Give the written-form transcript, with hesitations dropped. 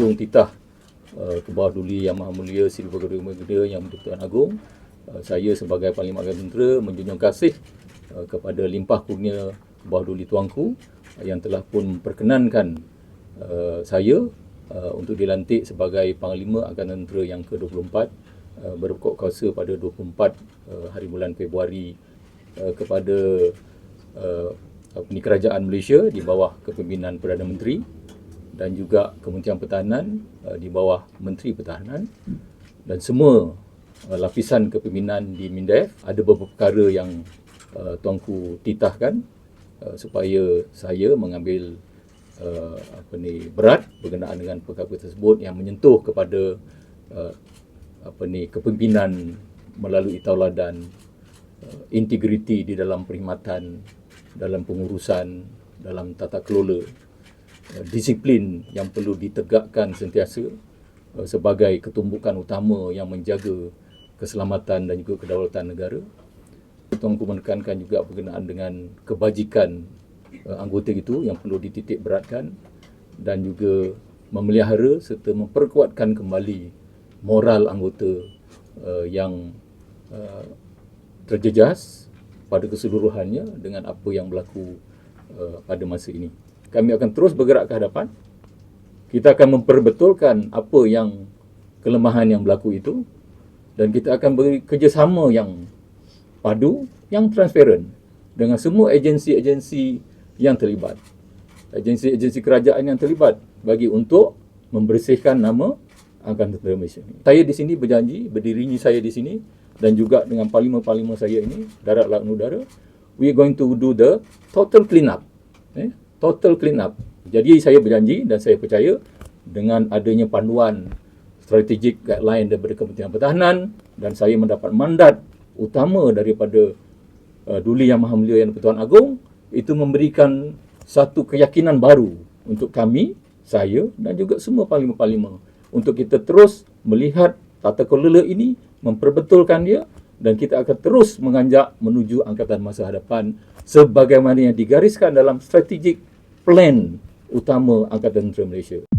menjunjung titah ke bawah Duli Yang Maha Mulia Sri Baginda Yang Bertuan Agong, saya sebagai Panglima Angkatan Tentera menjunjung kasih kepada limpah kurnia ke bawah Duli Tuanku yang telah pun memperkenankan saya untuk dilantik sebagai Panglima Angkatan Tentera yang ke-24 berpokok kuasa pada 24 hari bulan Februari kepada Kerajaan Malaysia di bawah kepimpinan Perdana Menteri dan juga Kementerian Pertahanan di bawah Menteri Pertahanan dan semua lapisan kepimpinan di MINDEF. Ada beberapa perkara yang Tuanku titahkan supaya saya mengambil berat berkenaan dengan perkara tersebut yang menyentuh kepada kepimpinan melalui tauladan, integriti di dalam perkhidmatan, dalam pengurusan, dalam tata kelola, disiplin yang perlu ditegakkan sentiasa sebagai ketumbukan utama yang menjaga keselamatan dan juga kedaulatan negara. Tuanku menekankan juga berkenaan dengan kebajikan anggota itu yang perlu dititik beratkan dan juga memelihara serta memperkuatkan kembali moral anggota yang terjejas pada keseluruhannya dengan apa yang berlaku pada masa ini. Kami akan terus bergerak ke hadapan. Kita akan memperbetulkan apa yang kelemahan yang berlaku itu dan kita akan bekerjasama yang padu, yang transparan dengan semua agensi-agensi yang terlibat. Agensi-agensi kerajaan yang terlibat bagi untuk membersihkan nama Angkatan Tentera Malaysia. Saya di sini berjanji, berdirinya saya di sini dan juga dengan parlimen-parlimen saya ini, darat, laut, dan udara, we are going to do the total clean up. Total clean up. Jadi saya berjanji dan saya percaya dengan adanya panduan strategic guideline daripada Kementerian Pertahanan dan saya mendapat mandat utama daripada Duli Yang Maha Mulia Yang Bertuan Agong, itu memberikan satu keyakinan baru untuk kami, saya dan juga semua parlimen-parlimen untuk kita terus melihat tata kelola ini, memperbetulkan dia dan kita akan terus menganjak menuju angkatan masa hadapan sebagaimana yang digariskan dalam strategic plan utama Angkatan Tentera Malaysia.